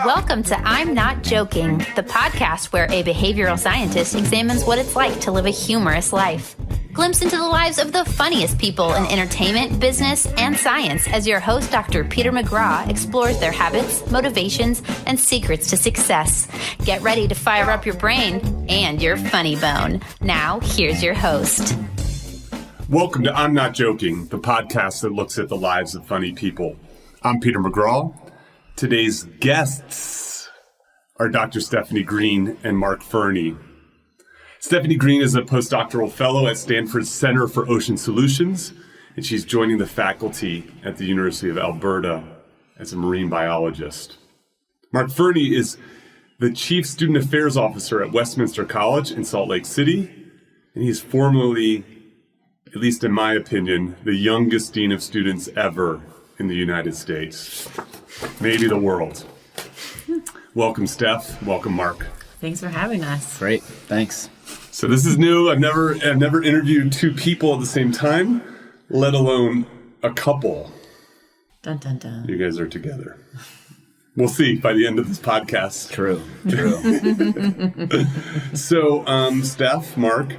Welcome to I'm Not Joking, the podcast where a behavioral scientist examines what it's like to live a humorous life. Glimpse into the lives of the funniest people in entertainment, business, and science as your host, Dr. Peter McGraw, explores their habits, motivations, and secrets to success. Get ready to fire up your brain and your funny bone. Now, here's your host. Welcome to I'm Not Joking, the podcast that looks at the lives of funny people. I'm Peter McGraw. Today's guests are Dr. Stephanie Green and Mark Fernie. Stephanie Green is a postdoctoral fellow at Stanford's Center for Ocean Solutions, and she's joining the faculty at the University of Alberta as a marine biologist. Mark Fernie is the Chief Student Affairs Officer at Westminster College in Salt Lake City, and he's formerly, at least in my opinion, the youngest dean of students ever in the United States, maybe the world. Welcome, Steph. Welcome, Mark. Thanks for having us. Great, thanks. So this is new. I've never interviewed two people at the same time, let alone a couple. Dun, dun, dun. You guys are together. We'll see by the end of this podcast. True. So, Steph, Mark,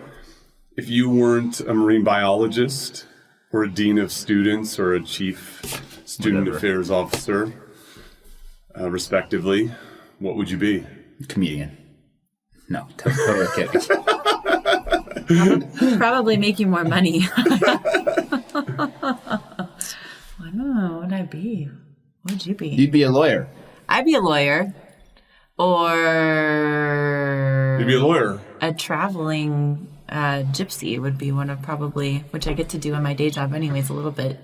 if you weren't a marine biologist or a dean of students or a chief student affairs officer, respectively, what would you be? Comedian. No, totally kidding. Probably make you more money. I don't know. What would I be? What would you be? You'd be a lawyer. I'd be a lawyer. Or... You'd be a lawyer. A traveling gypsy would be one of probably, which I get to do in my day job anyways a little bit.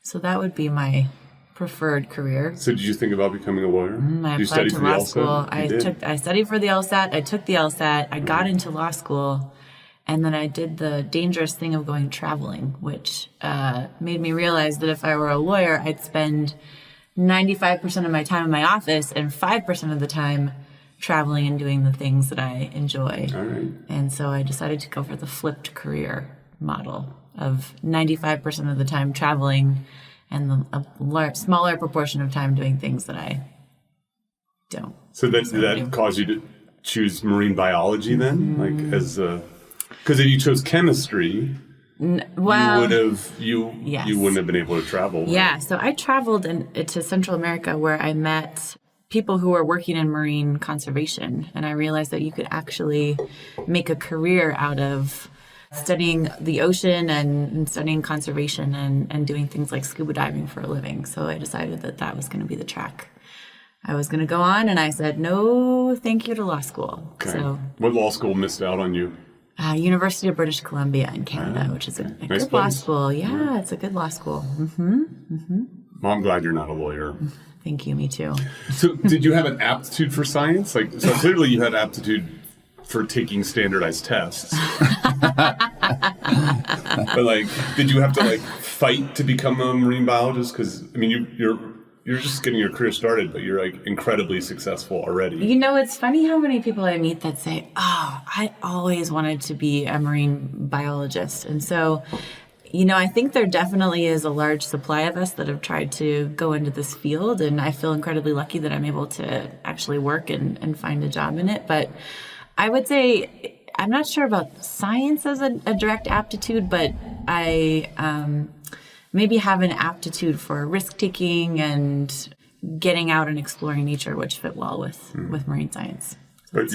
So that would be my preferred career. So did you think about becoming a lawyer? I applied to law school. I studied for the LSAT. I took the LSAT. I got into law school. And then I did the dangerous thing of going traveling, which made me realize that if I were a lawyer, I'd spend 95% of my time in my office and 5% of the time traveling and doing the things that I enjoy. All right. And so I decided to go for the flipped career model of 95% of the time traveling and a smaller proportion of time doing things that I don't. So did that cause you to choose marine biology then? Mm-hmm. Because if you chose chemistry, you wouldn't have been able to travel. Yeah, so I traveled to Central America where I met people who were working in marine conservation, and I realized that you could actually make a career out of studying the ocean and studying conservation and doing things like scuba diving for a living. So I decided that was going to be the track I was going to go on, and I said no thank you to law school. Okay. So what law school missed out on you? University of British Columbia in Canada, which is a nice good law place. school. Yeah, it's a good law school. Mm-hmm. Mm-hmm. Well, I'm glad you're not a lawyer. Thank you, me too. So did you have an aptitude for science? So clearly you had aptitude for taking standardized tests. But did you have to fight to become a marine biologist? Because I mean, you're just getting your career started, but you're incredibly successful already. You know, it's funny how many people I meet that say, "Oh, I always wanted to be a marine biologist," and so. You know, I think there definitely is a large supply of us that have tried to go into this field, and I feel incredibly lucky that I'm able to actually work and find a job in it. But I would say I'm not sure about science as a direct aptitude, but I maybe have an aptitude for risk-taking and getting out and exploring nature, which fit well with marine science. But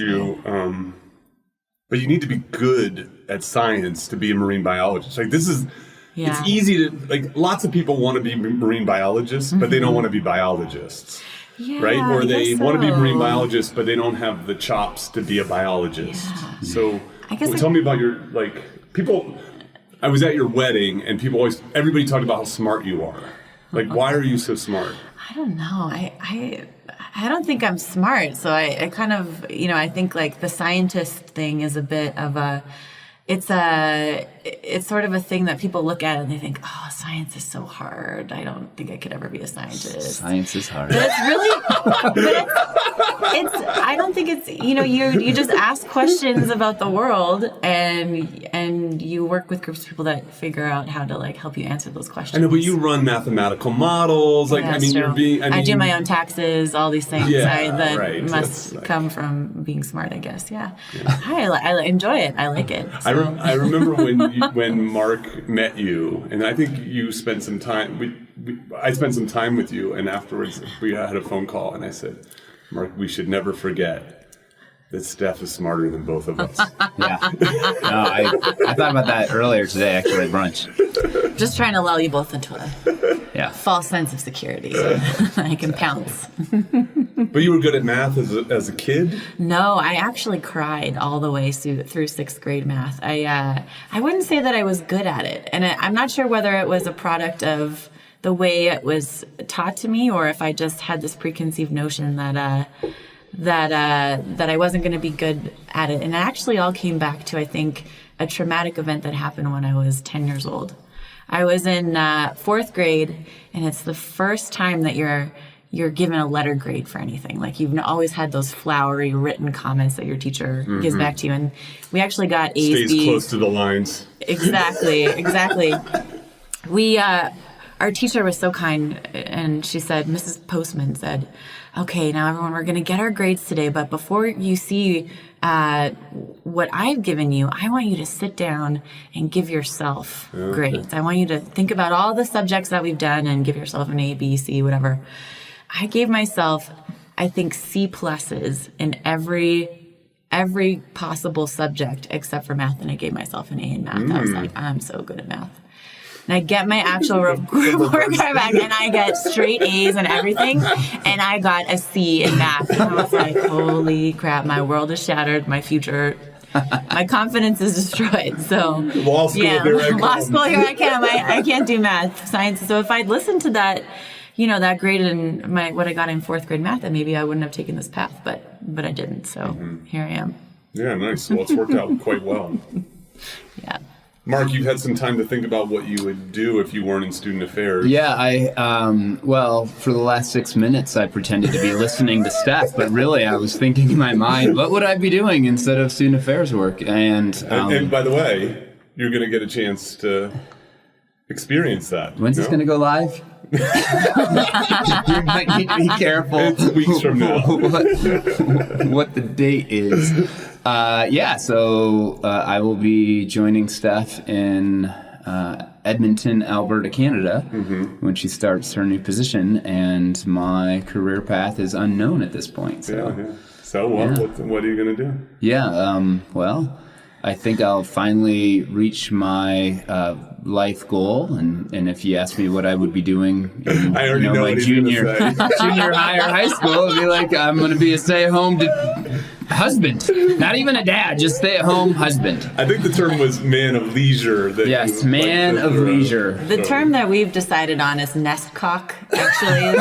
you need to be good at science to be a marine biologist. It's easy to, lots of people want to be marine biologists, but they don't want to be biologists, right? Or they want to be marine biologists, but they don't have the chops to be a biologist. Yeah. So tell me about your, people, I was at your wedding and everybody talked about how smart you are. Why are you so smart? I don't know. I don't think I'm smart. So I kind of, I think the scientist thing is a bit of it's sort of a thing that people look at and they think, oh, science is so hard. I don't think I could ever be a scientist. Science is hard. But it's really, I don't think it's, you just ask questions about the world and you work with groups of people that figure out how to help you answer those questions. I know, but you run mathematical models. I do my own taxes, all these things that must come from being smart, I guess. Yeah. I enjoy it. I like it. So. I remember when Mark met you, and I think you spent some time. I spent some time with you, and afterwards we had a phone call, and I said, "Mark, we should never forget that Steph is smarter than both of us." Yeah. No, I thought about that earlier today, actually, at brunch. Just trying to lull you both into a false sense of security. I can pounce. But you were good at math as a kid? No, I actually cried all the way through sixth grade math. I wouldn't say that I was good at it. And I'm not sure whether it was a product of the way it was taught to me or if I just had this preconceived notion that I wasn't going to be good at it. And it actually all came back to, I think, a traumatic event that happened when I was 10 years old. I was in fourth grade, and it's the first time that you're given a letter grade for anything. You've always had those flowery written comments that your teacher gives back to you. And we actually got A's, Stays B's. close to the lines. Exactly. Our teacher was so kind, and she said, Mrs. Postman said, okay, now everyone, we're going to get our grades today, but before you see what I've given you, I want you to sit down and give yourself grades. I want you to think about all the subjects that we've done and give yourself an A, B, C, whatever. I gave myself, I think, C pluses in every possible subject except for math, and I gave myself an A in math. I was like, I'm so good at math. And I get my actual report card back, and I get straight A's and everything, and I got a C in math. And I was like, holy crap, my world is shattered, my future, my confidence is destroyed. So, law school, here I come. Law school, here I come. I can't do math, science. So if I'd listened to that, that grade in what I got in fourth grade math, then maybe I wouldn't have taken this path, but I didn't. So here I am. Yeah, nice. Well, it's worked out quite well. Yeah. Mark, you've had some time to think about what you would do if you weren't in student affairs. Yeah, for the last 6 minutes, I pretended to be listening to Steph, but really I was thinking in my mind, what would I be doing instead of student affairs work? And by the way, you're going to get a chance to experience that. When's this going to go live? You might need to be careful. It's weeks from now. what the date is. So I will be joining Steph in Edmonton, Alberta, Canada, when she starts her new position, and my career path is unknown at this point. So, So what are you going to do? Well, I think I'll finally reach my life goal, and if you ask me what I would be doing in I already know my what he's junior high or high school, it'd be like, I'm going to be a stay-at-home husband. Not even a dad, just stay-at-home husband. I think the term was man of leisure. Yes, man of leisure. The term that we've decided on is nest cock, actually,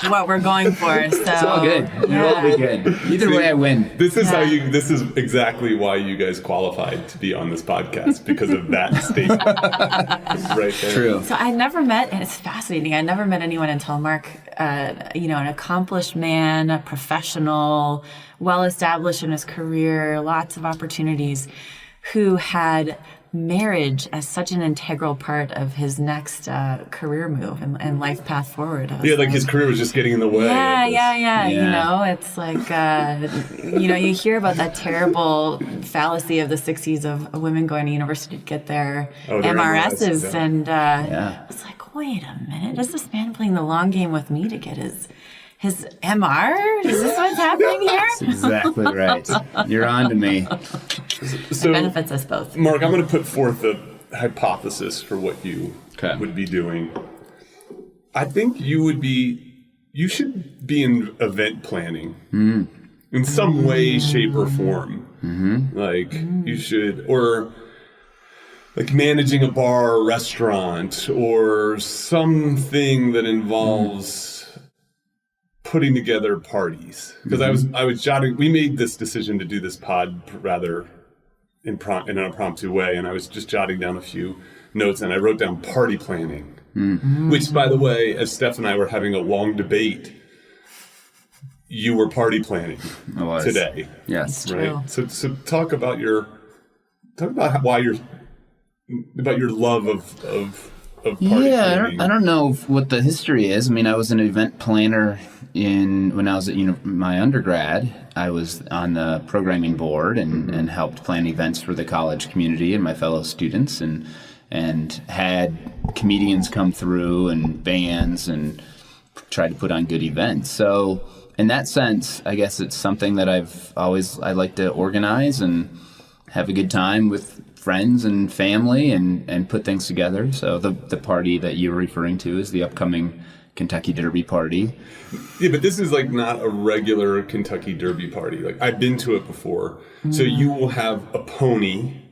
is what we're going for. So it's all good. It'll all be good. Either way, I win. This is this is exactly why you guys qualified to be on this podcast, because of that statement. Right there. True. So I never met, and it's fascinating, I never met anyone until Mark, an accomplished man, a professional, well-established in his career, lots of opportunities, who had marriage as such an integral part of his next career move and life path forward. Like his career was just getting in the way. Yeah. It's like, you hear about that terrible fallacy of the 60s of women going to university to get their MRSs. And it's like, wait a minute, is this man playing the long game with me to get his MR? Is this what's happening here? That's exactly right. You're on to me. So, it benefits us both. Mark, I'm going to put forth a hypothesis for what you would be doing. I think you should be in event planning in some way, shape, or form. You should, or like managing a bar or restaurant, or something that involves putting together parties. Because I was jotting, we made this decision to do this pod rather in an impromptu way, and I was just jotting down a few notes, and I wrote down party planning, which, by the way, as Steph and I were having a long debate, you were party planning today. Yes. Right. So talk about your love of party planning. I don't know what the history is. I mean, I was an event planner when I was at my undergrad. I was on the programming board and helped plan events for the college community and my fellow students, and had comedians come through and bands and tried to put on good events. So in that sense, I guess it's something that I like to organize and have a good time with friends and family and put things together. So the party that you're referring to is the upcoming Kentucky Derby party. Yeah, but this is like not a regular Kentucky Derby party. Like, I've been to it before. So you will have a pony.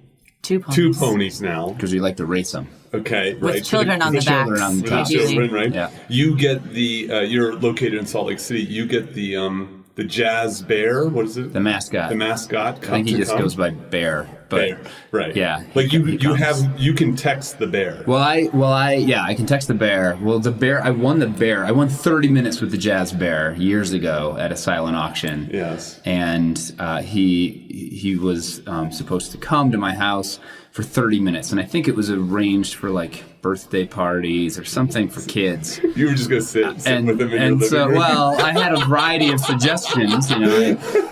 Two ponies now. Because we like to race them. Okay, right. With children on the back. Children, right? Yeah. You get you're located in Salt Lake City. You get the Jazz Bear. What is it? The mascot. The mascot. I think he just goes by Bear. But Bear. Right. Yeah. Like you can text the bear. I can text the bear. Well, the bear, I won 30 minutes with the Jazz Bear years ago at a silent auction. Yes. And he was supposed to come to my house for 30 minutes. And I think it was arranged for like birthday parties or something for kids. You were just going to sit with them in your living room. Well, I had a variety of suggestions.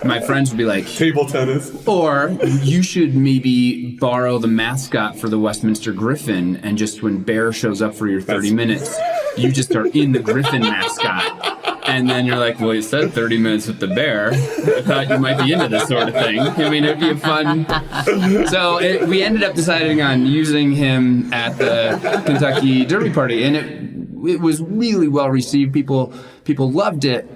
My friends would be like, table tennis. Or you should maybe borrow the mascot for the Westminster Griffin, and just when Bear shows up for your 30 minutes, you just are in the Griffin mascot. And then you're like, well, you said 30 minutes with the bear. I thought you might be into this sort of thing. I mean, it'd be a fun... So we ended up deciding on using him at the Kentucky Derby party, and it was really well received. People loved it.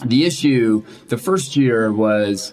The issue, the first year was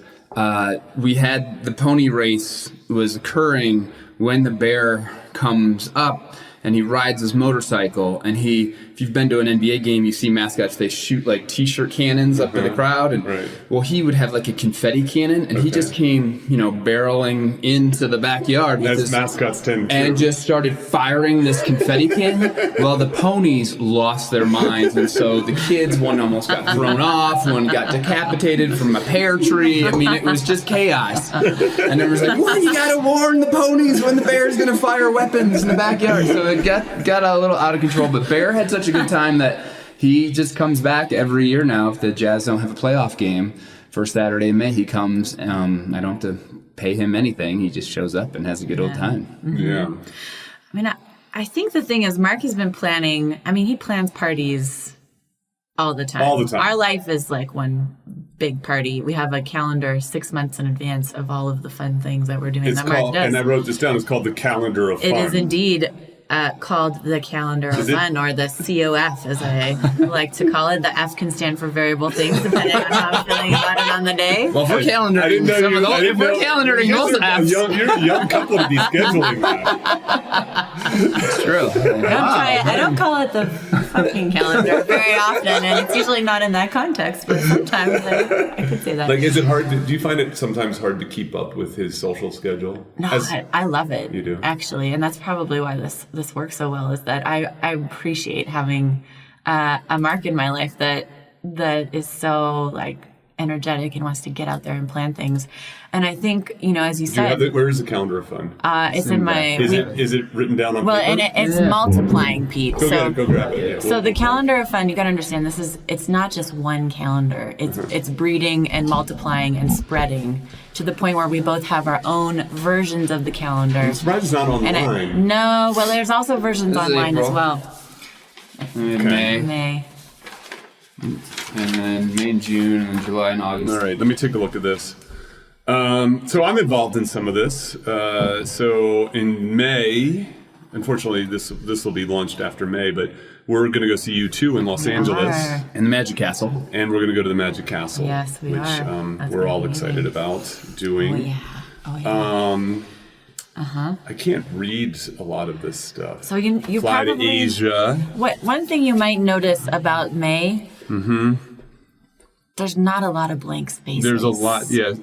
we had the pony race was occurring when the bear comes up and he rides his motorcycle, and if you've been to an NBA game, you see mascots, they shoot like t-shirt cannons up to the crowd, and well, he would have like a confetti cannon, and he just came, barreling into the backyard with as mascots tend to, and just started firing this confetti cannon. Well, the ponies lost their minds, and so the kids, one almost got thrown off, one got decapitated from a pear tree. I mean, it was just chaos. And everyone's like, "Well, you gotta warn the ponies when the bear's gonna fire weapons in the backyard." So it got a little out of control, but Bear had such a good time that he just comes back every year now. If the Jazz don't have a playoff game, first Saturday in May, he comes. I don't have to pay him anything. He just shows up and has a good old time. Mm-hmm. Yeah. I mean, I think the thing is, Mark has been planning. I mean, he plans parties all the time. All the time. Our life is like one big party. We have a calendar 6 months in advance of all of the fun things that we're doing. It's that Mark called, does. and I wrote this down. It's called the Calendar of Fun. It is indeed called the Calendar of Fun, or the COF, as I like to call it. The F can stand for variable things, depending on how I'm feeling about it on the day. Well, if we're calendaring those Fs. You're a young couple to be scheduling that. It's true. I don't call it the fucking calendar very often, and it's usually not in that context, but sometimes I could say that. Like, is it hard? Do you find it sometimes hard to keep up with his social schedule? No, I love it. You do? Actually, and that's probably why this works so well, is that I appreciate having a Mark in my life that is so like energetic and wants to get out there and plan things. And I think, as you said, where is the Calendar of Fun? It's in my. Is it written down on paper? And it's multiplying, Pete. Go grab it. Yeah, so the Calendar of Fun, you got to understand, it's not just one calendar. It's breeding and multiplying and spreading to the point where we both have our own versions of the calendar. I'm surprised it's not online. No, well, there's also versions online as well. May. And then May and June, and then July and August. All right, let me take a look at this. So I'm involved in some of this. So in May, unfortunately, this will be launched after May, but we're going to go see U2 in Los Angeles. In the Magic Castle. And we're going to go to the Magic Castle. Yes, we are. Which we're all excited about doing. Oh, yeah. I can't read a lot of this stuff. So you fly probably, to Asia. One thing you might notice about May, there's not a lot of blank spaces. There's a lot, yeah.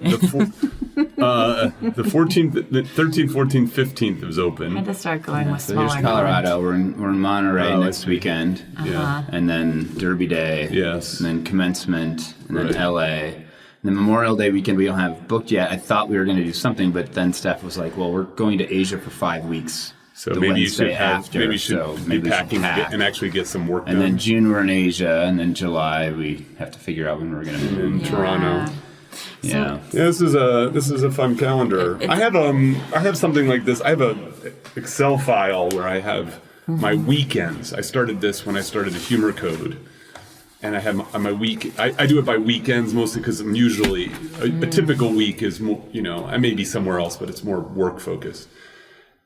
The 14th, the 13th, 14th, 15th was I open. had to start going with So smaller. here's Colorado. We're in Monterey Oh, I next see. weekend. Yeah. And then Derby Day. Yes. And then commencement. And then Right. LA. And then Memorial Day weekend we don't have booked yet. I thought we were going to do something, but then Steph was like, well, we're going to Asia for 5 weeks. So the maybe you Wednesday should have, after, maybe you should so be maybe we should packing pack. and actually get some work And done. then June we're in Asia, and then July we have to figure out when we're going to in move. Yeah. Toronto. Yeah. Yeah, this is a fun calendar. I have something like this. I have a Excel file where I have my weekends. I started this when I started the Humor Code, and I have my week. I do it by weekends mostly because I'm usually a typical week is more. I may be somewhere else, but it's more work focused.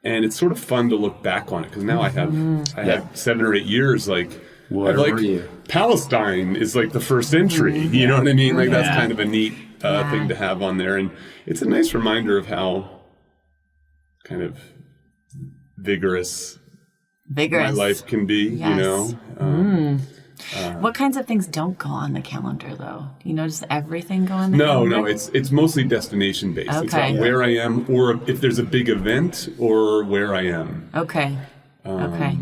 And it's sort of fun to look back on it because now I have 7 or 8 years. Like, Where were you? Palestine is like the first entry. You know what I mean? Like that's Yeah. kind of a neat thing to have on there, and it's a nice reminder of how kind of vigorous my life can be. Yes. What What kinds of things don't go on the calendar, though? Does everything go on the calendar? No, it's mostly destination based. It's Okay. about where I am, or if there's a big event, or where I am. Okay. Okay.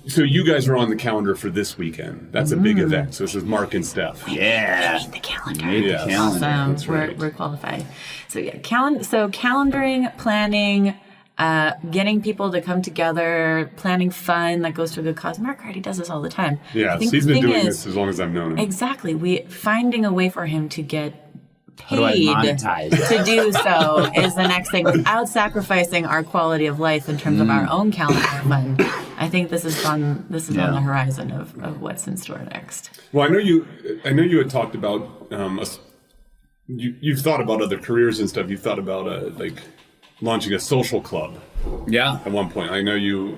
So you guys are on the calendar for this weekend. That's a big event. So this is Mark and Steph. Yeah. The calendar. Made the Yes. calendar. Awesome. That's right. We're qualified. So yeah, calendaring, planning, getting people to come together, planning fun that goes to a good cause. Mark already does this all the time. I Yes, think he's the been thing doing is- this as long as I've known him. Exactly. Finding a way for him to get How do I paid monetize? to do so is the next thing without sacrificing our quality of life in terms of our own calendar fun. I think this is on Yeah. the horizon of what's in store next. Well, I know you had talked about you've thought about other careers and stuff. You thought about like launching a social club Yeah. at one point. I know you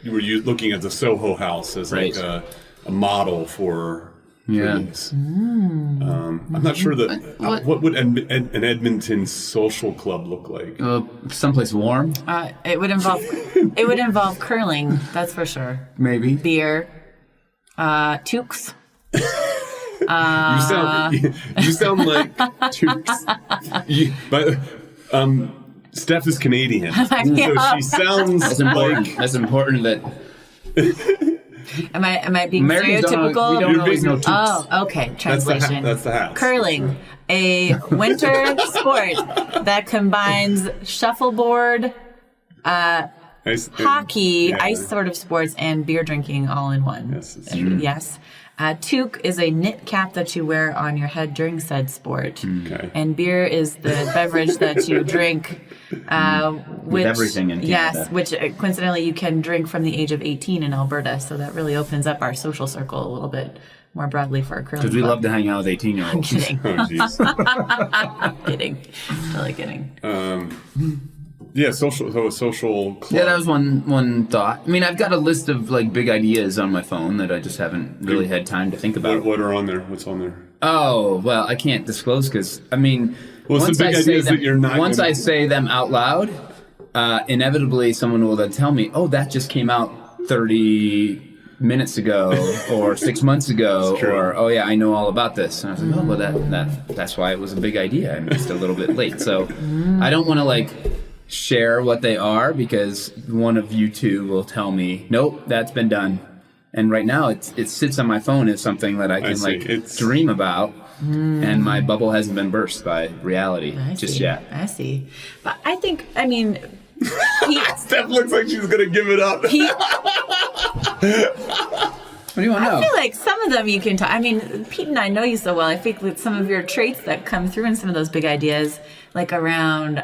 were looking at the Soho House as Right. like a model for Yeah. these. I'm not sure that what would an Edmonton social club look like? Someplace warm, It would involve curling, that's for sure. maybe. Beer, toques. You sound like Tukes. But Steph is Canadian, so she sounds That's important. like That's important that Am I being Americans stereotypical? we don't always know toots. Oh, okay. Translation. That's the hat. Curling, a winter sport that combines shuffleboard, hockey, ice sort of sports, and beer drinking all in one. Yes, it's true. Yes. Toque is a knit cap that you wear on your head during said sport. Okay. And beer is the beverage that you drink. Which, everything in Canada. Yes, which coincidentally you can drink from the age of 18 in Alberta. So that really opens up our social circle a little bit more broadly for our curling because we club. love to hang out with 18-year-olds. Kidding. Oh, jeez. Kidding. Totally kidding. Yeah, social club. Yeah, that was one thought. I mean, I've got a list of like big ideas on my phone that I just haven't really had time to think about. What are on there? What's on there? Oh, well, I can't disclose because, I mean, Well, it's the big ideas that you're not once gonna- I say them out loud, inevitably someone will then tell me, oh, that just came out 30 minutes ago or 6 months ago, true. or, oh, yeah, I know all about this. And I was like, oh, well, that's why it was a big idea. I'm just a little bit late. So I don't want to, like, share what they are because one of you two will tell me, nope, that's been done. And right now it sits on my phone as something that I can dream about, and my bubble hasn't been burst by reality just yet. I see. But I think, Steph looks like she's gonna give it up. What do you want to know? I feel like some of them you can talk. Pete and I know you so well. I think with some of your traits that come through in some of those big ideas, like around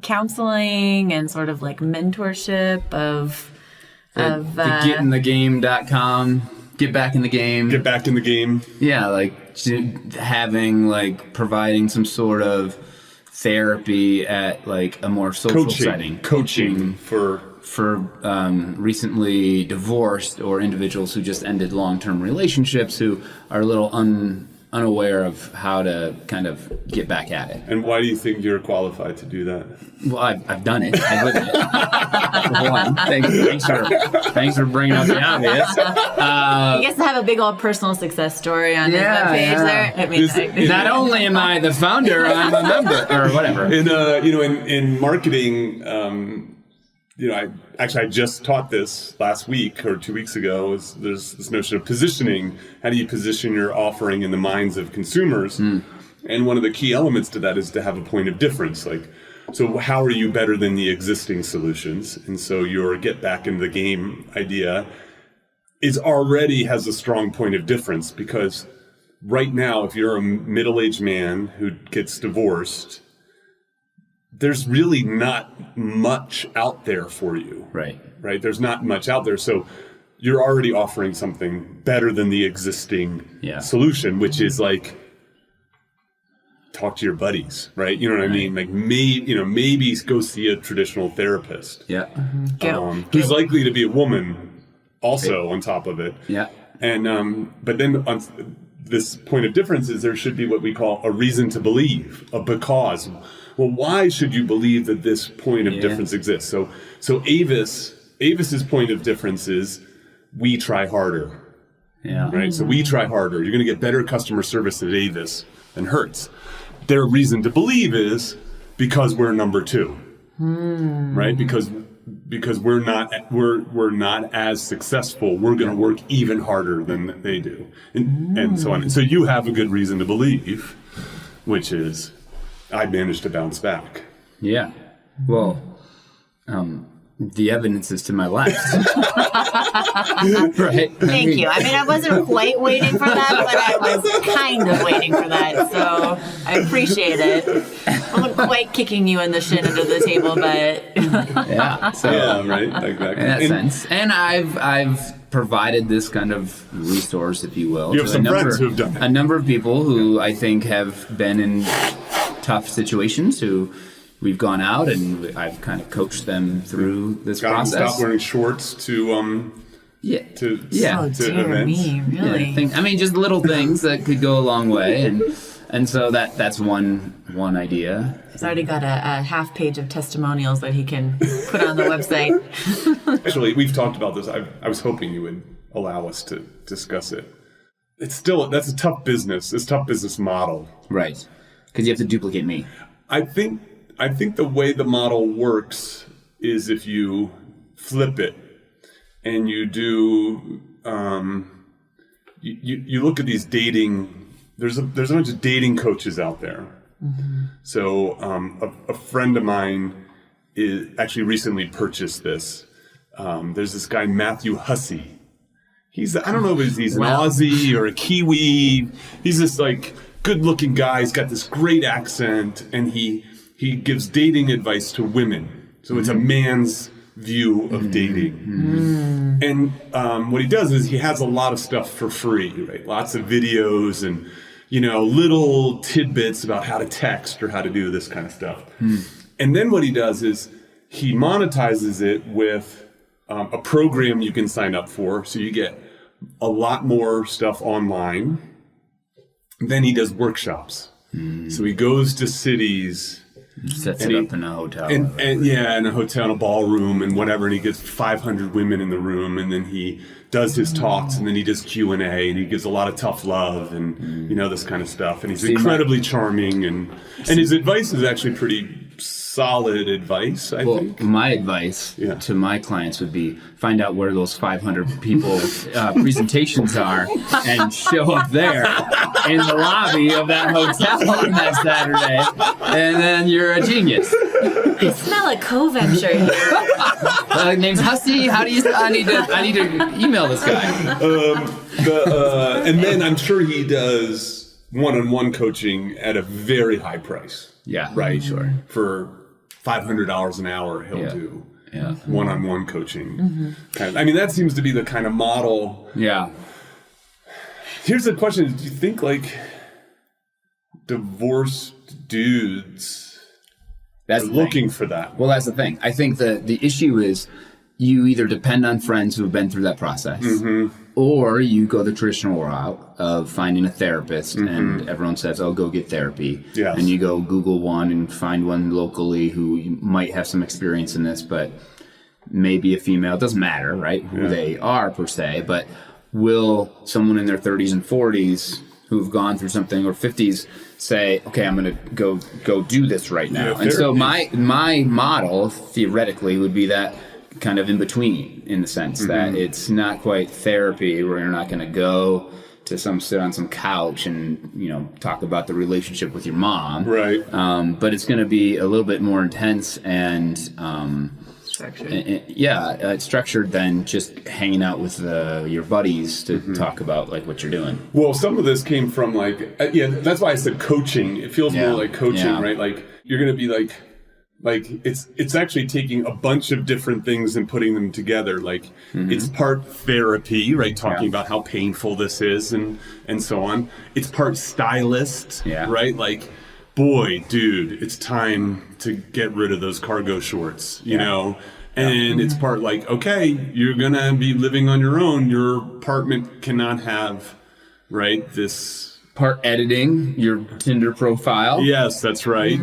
counseling and sort of like mentorship of the getinthegame.com, get back in the game. Get back in the game. Yeah, like having, like, providing some sort of therapy at like a more social setting. Coaching for recently divorced or individuals who just ended long-term relationships who are a little unaware of how to kind of get back at it. And why do you think you're qualified to do that? Well, I've done it. I've lived it. For one, thanks for bringing up the obvious. He gets to have a big old personal success story on his webpage there. I mean, not only am I the founder, I'm a member or whatever. In marketing, I just taught this last week or 2 weeks ago. There's this notion of positioning. How do you position your offering in the minds of consumers? And one of the key elements to that is to have a point of difference. So how are you better than the existing solutions? And so your get back into the game idea has a strong point of difference, because right now, if you're a middle-aged man who gets divorced, there's really not much out there for you. Right. There's not much out there. So you're already offering something better than the existing solution, which is talk to your buddies, right? You know what I mean? Maybe go see a traditional therapist. Yeah. Who's likely to be a woman also on top of it. Yeah. And, but then on this point of difference is there should be what we call a reason to believe, a because. Well, why should you believe that this point of difference exists? So Avis's point of difference is we try harder. Yeah. Right. So we try harder. You're going to get better customer service at Avis than Hertz. Their reason to believe is because we're number two. Right. Because we're not as successful. We're going to work even harder than they do, and so on. And so you have a good reason to believe, which is, I managed to bounce back. Yeah. Well, the evidence is to my left. Right. Thank you. I mean, I wasn't quite waiting for that, but I was kind of waiting for that. So I appreciate it. I wasn't quite kicking you in the shin under the table, but yeah. So right. Exactly. In that sense, and I've provided this kind of resource, if you will. You have some friends who've done it. A number of people who I think have been in tough situations who we've gone out and I've kind of coached them through this process. Stop wearing shorts to oh dear events. me, really? Yeah, just little things that could go a long way, and so that's one idea. He's already got a half page of testimonials that he can put on the website. Actually, we've talked about this. I was hoping you would allow us to discuss it. That's a tough business. It's a tough business model. Right. Because you have to duplicate me. I think the way the model works is if you flip it and you do, you look at these dating. There's a bunch of dating coaches out there. Mm-hmm. So a friend of mine actually recently purchased this. There's this guy Matthew Hussey. I don't know if he's an Aussie or a Kiwi. He's this good-looking guy. He's got this great accent, and he gives dating advice to women. So it's a man's view of dating. And what he does is he has a lot of stuff for free, right? Lots of videos and, little tidbits about how to text or how to do this kind of stuff. And then what he does is he monetizes it with a program you can sign up for. So you get a lot more stuff online. Then he does workshops. So he goes to cities. Sets it up in a hotel. In a hotel, in a ballroom and whatever. And he gets 500 women in the room. And then he does his talks. And then he does Q&A. And he gives a lot of tough love and, this kind of stuff. And he's incredibly charming. And his advice is actually pretty solid advice, I think. My advice to my clients would be find out where those 500 people presentations are and show up there in the lobby of that hotel on that Saturday, and then you're a genius. I smell a co-venture here. Name's Hussey. How do you? I need to email this guy. And then I'm sure he does one-on-one coaching at a very high price. Yeah, right. Sure. For $500 an hour, he'll do one-on-one coaching. That seems to be the kind of model. Yeah. Here's the question: do you think divorced dudes are looking for that? Well, that's the thing. I think the issue is you either depend on friends who have been through that process, Or you go the traditional route of finding a therapist, and everyone says, "Oh, go get therapy." Yes. And you go Google one and find one locally who might have some experience in this, but maybe a female. It doesn't matter, right, who they are per se, but will someone in their 30s and 40s who've gone through something, or 50s, say, "Okay, I'm going to go do this right now"? Yeah, and so my model theoretically would be that kind of in between, in the sense that it's not quite therapy where you're not going to go to sit on some couch and, you know, talk about the relationship with your mom. Right. But it's going to be a little bit more intense and Structured. structured than just hanging out with your buddies to talk about like what you're doing. Well, some of this came from that's why I said coaching. It feels more like coaching, right? Like you're going to be like it's actually taking a bunch of different things and putting them together. Like it's part therapy, right? Talking about how painful this is and so on. It's part stylist, right? Like, boy, dude, it's time to get rid of those cargo shorts, you know? And it's part like, okay, you're going to be living on your own. Your apartment cannot have, right, this... Part editing your Tinder profile. Yes, that's right.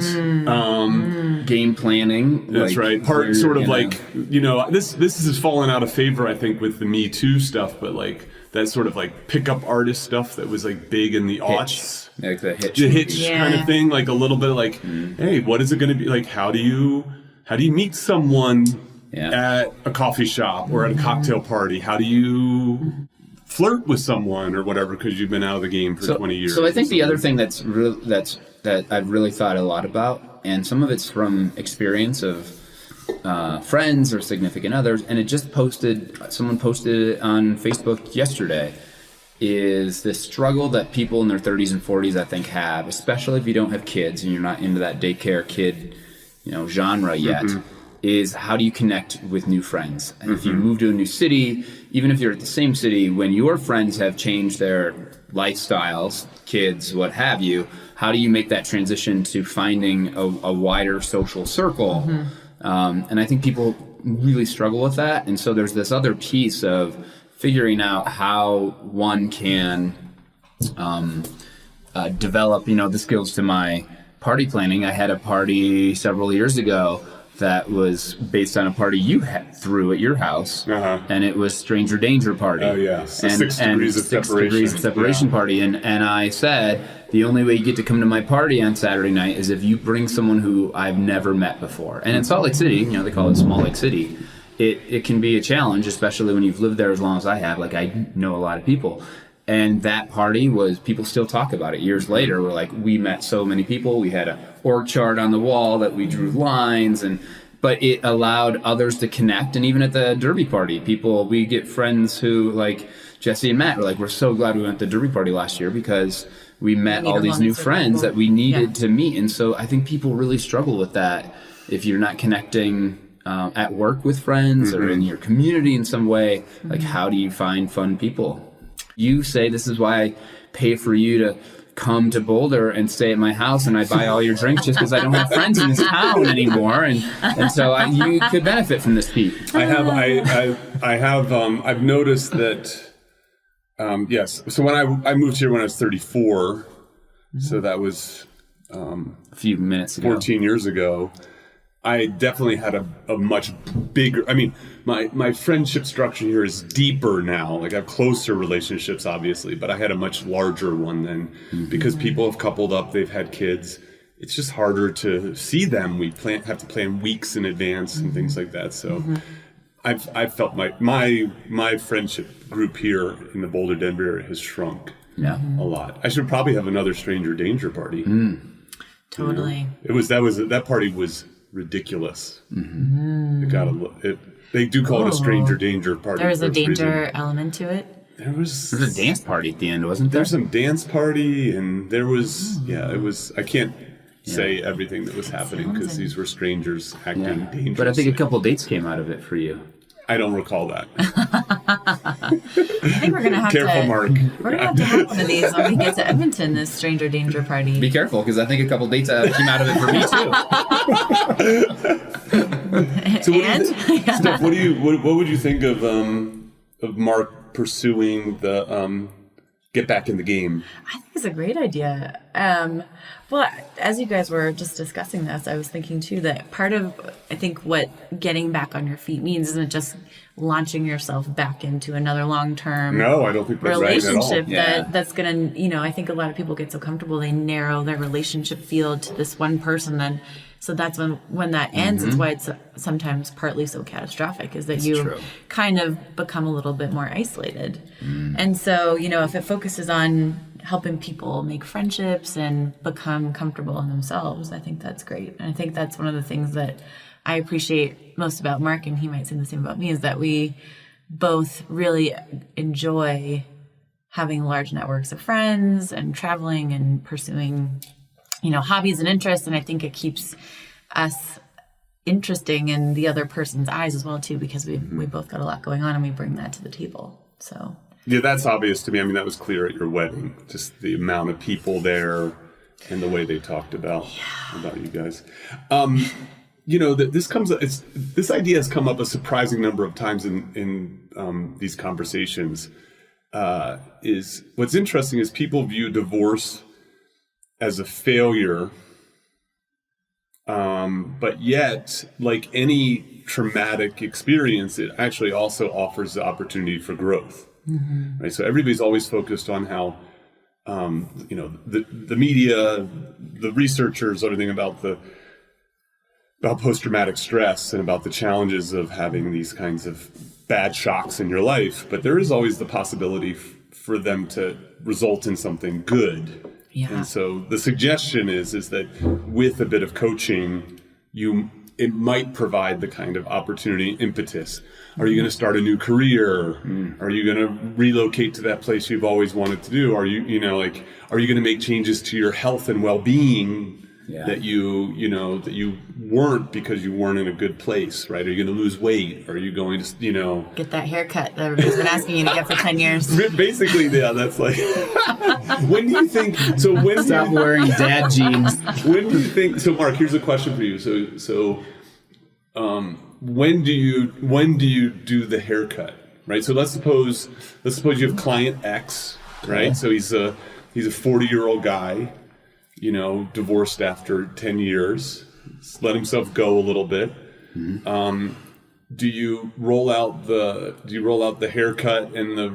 Game planning. That's right. Part sort of like, you know, this has fallen out of favor, I think, with the Me Too stuff, but like that sort of like pickup artist stuff that was like big in the aughts. Like the Hitch. The Hitch kind of thing, like a little bit like, hey, what is it going to be? Like, how do you meet someone at a coffee shop or at a cocktail party? How do you flirt with someone or whatever, because you've been out of the game for 20 years. So I think the other thing that I've really thought a lot about, and some of it's from experience of friends or significant others, and someone posted it on Facebook yesterday, is the struggle that people in their 30s and 40s I think have, especially if you don't have kids and you're not into that daycare kid, you know, genre yet. Is how do you connect with new friends? And if you move to a new city, even if you're at the same city, when your friends have changed their lifestyles, kids, what have you, how do you make that transition to finding a wider social circle? And I think people really struggle with that. And so there's this other piece of figuring out how one can develop, you know, the skills to my party planning. I had a party several years ago that was based on a party you threw at your house, and it was Stranger Danger party. Oh yeah, so and 6 degrees of separation. 6 degrees of separation party, and I said the only way you get to come to my party on Saturday night is if you bring someone who I've never met before. And in Salt Lake City, you know, they call it Small Lake City. It can be a challenge, especially when you've lived there as long as I have. Like, I know a lot of people. And that party was, people still talk about it years later. We're like, we met so many people. We had an org chart on the wall that we drew lines, but it allowed others to connect. And even at the Derby party, we get friends who, like Jesse and Matt, were like, we're so glad we went to the Derby party last year because we met all these new friends that we needed to meet. And so I think people really struggle with that if you're not connecting at work with friends or in your community in some way. Like, how do you find fun people? You say this is why I pay for you to come to Boulder and stay at my house, and I buy all your drinks just because I don't have friends in this town anymore, and so you could benefit from this, Pete. I've noticed that. Yes. So when I moved here when I was 34, so that was a few minutes ago, 14 years ago. I definitely had a much bigger, I mean, my friendship structure here is deeper now. Like, I have closer relationships, obviously, but I had a much larger one then because people have coupled up, they've had kids. It's just harder to see them. We have to plan weeks in advance and things like that. So I've felt my friendship group here in the Boulder, Denver area has shrunk a lot. I should probably have another Stranger Danger party. Totally. You know? That party was ridiculous. They do call it a Stranger Danger party. There was a danger element to it. There was a dance party at the end, wasn't there? There's some dance party, and there was it was. I can't say everything that was happening because these were strangers acting dangerous. But I think a couple dates came out of it for you. I don't recall that. I think we're gonna have Careful, Mark. We're gonna have to have one of these when we get to Edmonton. This Stranger Danger party. Be careful, because I think a couple dates came out of it for me too. So Steph, what would you think of Mark pursuing the get back in the game? I think it's a great idea. Well, as you guys were just discussing this, I was thinking too that part of, I think, what getting back on your feet means isn't just launching yourself back into another long-term No, I don't think that's relationship right at all. that's going to, I think a lot of people get so comfortable, they narrow their relationship field to this one person. Then, so that's when that ends. It's why it's sometimes partly so catastrophic, is that you kind of become a little bit more isolated. And so, if it focuses on helping people make friendships and become comfortable in themselves, I think that's great. And I think that's one of the things that I appreciate most about Mark, and he might say the same about me, is that we both really enjoy having large networks of friends and traveling and pursuing, hobbies and interests. And I think it keeps us interesting in the other person's eyes as well too, because we both got a lot going on and we bring that to the table. So yeah, that's obvious to me. I mean, that was clear at your wedding, just the amount of people there and the way they talked about you guys. This idea has come up a surprising number of times in these conversations. Is what's interesting is people view divorce as a failure, but yet, like any traumatic experience, it actually also offers the opportunity for growth. Right? So everybody's always focused on how, the media, the researchers, everything about post-traumatic stress and about the challenges of having these kinds of bad shocks in your life. But there is always the possibility for them to result in something good. Yeah. And so the suggestion is that with a bit of coaching, it might provide the kind of opportunity, impetus. Are you going to start a new career? Are you going to relocate to that place you've always wanted to do? Are you, are you going to make changes to your health and well-being that you weren't because you weren't in a good place, right? Are you going to lose weight? Are you going to, get that haircut that everybody's been asking you to get for 10 years? Basically, yeah, that's like, when do you think, Stop wearing dad jeans. When do you think, so Mark, here's a question for you. So when do you do the haircut, right? So let's suppose you have client X, right? Okay. So he's a 40-year-old guy, divorced after 10 years, let himself go a little bit. Do you roll out the haircut and the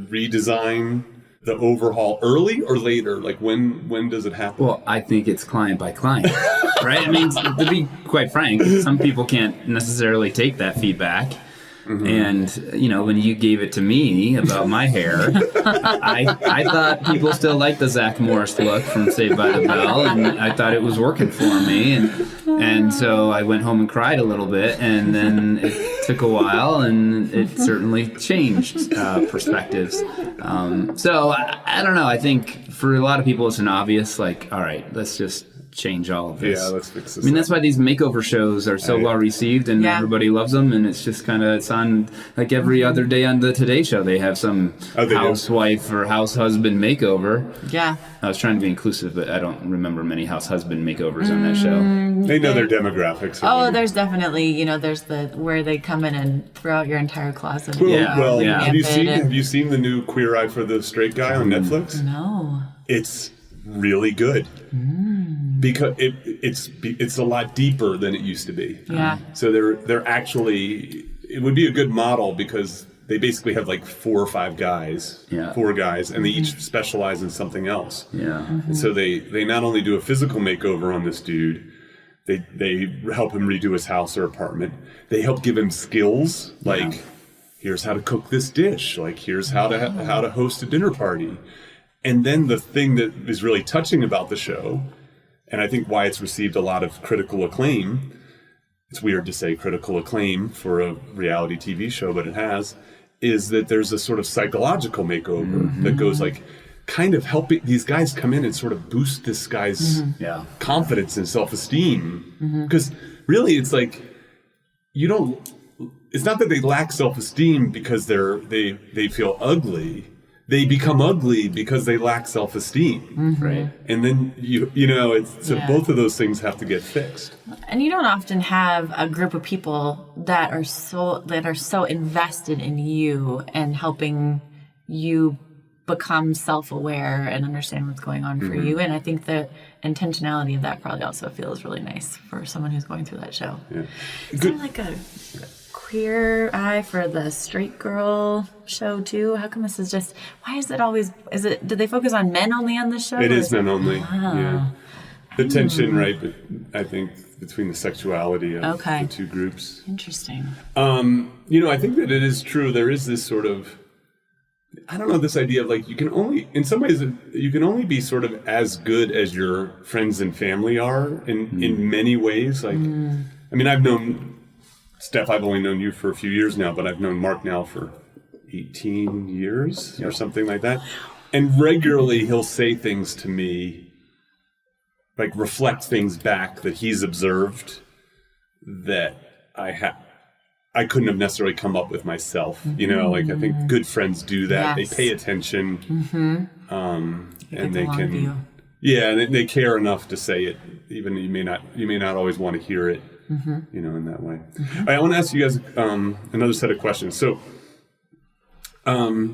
redesign, the overhaul early or later? Like when does it happen? Well, I think it's client by client, right? I mean, to be quite frank, some people can't necessarily take that feedback. And, when you gave it to me about my hair, I thought people still liked the Zach Morris look from Saved by the Bell, and I thought it was working for me. And so I went home and cried a little bit, and then it took a while, and it certainly changed perspectives. So I don't know. I think for a lot of people, it's an obvious, like, all right, let's just change all of this. Yeah, let's fix this. I mean, that's why these makeover shows are so well received, and everybody loves them. And it's just it's on like every other day on the Today Show. They have some housewife or house husband makeover. Yeah, I was trying to be inclusive, but I don't remember many house husband makeovers on that show. They know their demographics. Oh, there's definitely there's where they come in and throw out your entire closet. Have you seen the new Queer Eye for the Straight Guy on Netflix? No. It's really good. Because it's a lot deeper than it used to be. Yeah. So they're actually, it would be a good model because they basically have like 4 or 5 guys, 4 guys, and they each specialize in something else. Yeah. And so they not only do a physical makeover on this dude, they help him redo his house or apartment. They help give him skills like here's how to cook this dish, like here's how to host a dinner party. And then the thing that is really touching about the show, and I think why it's received a lot of critical acclaim, it's weird to say critical acclaim for a reality TV show, but it has, is that there's a sort of psychological makeover that goes like kind of helping these guys come in and sort of boost this guy's confidence and self-esteem. Because really it's like, it's not that they lack self-esteem because they feel ugly. they become ugly because they lack self-esteem. Right. And then both of those things have to get fixed. And you don't often have a group of people that are so invested in you and helping you become self-aware and understand what's going on for you. And I think the intentionality of that probably also feels really nice for someone who's going through that show. Yeah. Is there like a queer eye for the straight girl show too? How come this is just, why is it always, do they focus on men only on this show? It is men only. Yeah. The tension, right, but I think between the sexuality of the two groups. Interesting. I think that it is true. There is this sort of, I don't know, this idea of like, you can only be sort of as good as your friends and family are in many ways. Like, I mean, I've known Steph, I've only known you for a few years now, but I've known Mark now for 18 years or something like that. And regularly he'll say things to me, like reflect things back that he's observed that I couldn't have necessarily come up with myself. Like I think good friends do that. Yes. They pay attention, and they can, and they care enough to say it, even you may not always want to hear it, in that way. All right, I want to ask you guys another set of questions. So,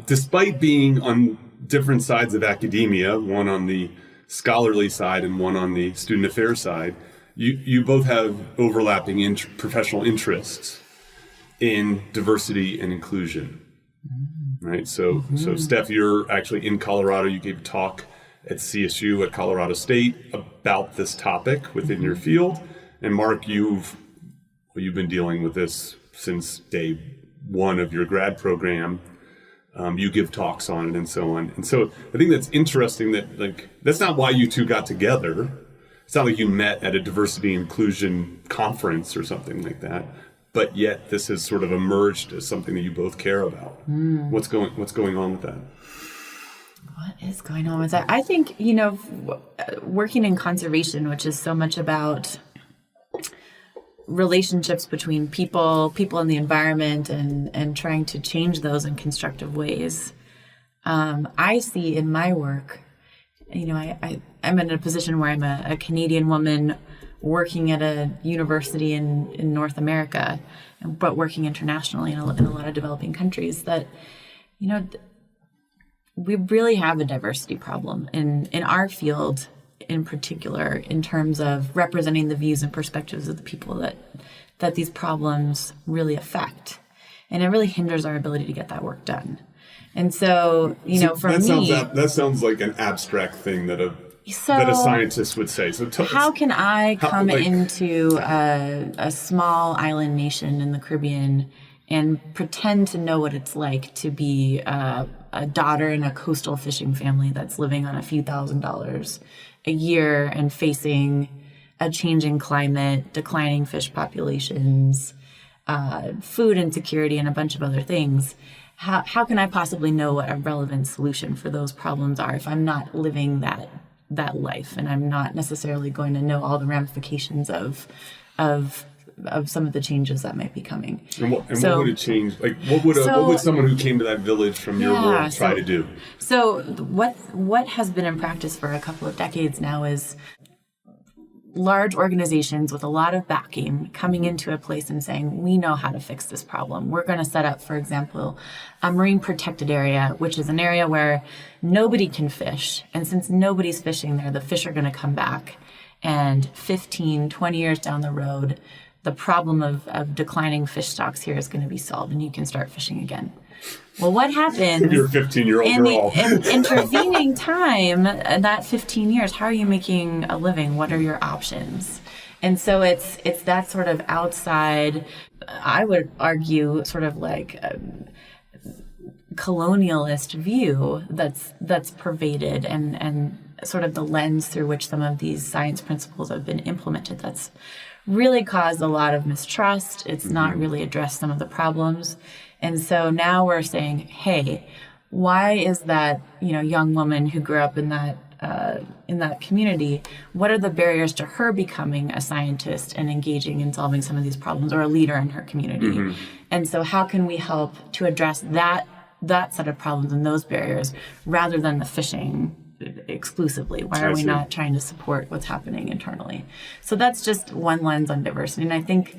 despite being on different sides of academia, one on the scholarly side and one on the student affairs side, you both have overlapping professional interests in diversity and inclusion, right? So Steph, you're actually in Colorado. You gave a talk at CSU at Colorado State about this topic within your field. And Mark, you've been dealing with this since day one of your grad program. You give talks on it and so on. And so I think that's interesting that, like, that's not why you two got together. It's not like you met at a diversity and inclusion conference or something like that. But yet this has sort of emerged as something that you both care about. What's going on with that? What is going on with that? I think, working in conservation, which is so much about relationships between people in the environment and trying to change those in constructive ways. I see in my work, I'm in a position where I'm a Canadian woman working at a university in North America, but working internationally in a lot of developing countries, that, we really have a diversity problem in our field in particular, in terms of representing the views and perspectives of the people that these problems really affect. And it really hinders our ability to get that work done. And so, for me... That sounds like an abstract thing that a scientist would say. So how can I come into a small island nation in the Caribbean and pretend to know what it's like to be a daughter in a coastal fishing family that's living on a few $1,000s a year and facing a changing climate, declining fish populations, food insecurity, and a bunch of other things? How can I possibly know what a relevant solution for those problems are if I'm not living that life, and I'm not necessarily going to know all the ramifications of some of the changes that might be coming? And what would it change? Like, what would someone who came to that village from your world try to do? So what has been in practice for a couple of decades now is large organizations with a lot of backing coming into a place and saying, we know how to fix this problem. We're going to set up, for example, a marine protected area, which is an area where nobody can fish. And since nobody's fishing there, the fish are going to come back. And 15, 20 years down the road, the problem of declining fish stocks here is going to be solved, and you can start fishing again. Well, what happens you're a 15-year-old girl. In intervening time, that 15 years, how are you making a living? What are your options? And so it's that sort of outside, I would argue, sort of like a colonialist view that's pervaded, and sort of the lens through which some of these science principles have been implemented that's really caused a lot of mistrust. It's not really addressed some of the problems. And so now we're saying, hey, why is that, young woman who grew up in that community, what are the barriers to her becoming a scientist and engaging in solving some of these problems, or a leader in her community? And so how can we help to address that set of problems and those barriers rather than the fishing exclusively? Why are we not trying to support what's happening internally? So that's just one lens on diversity. And I think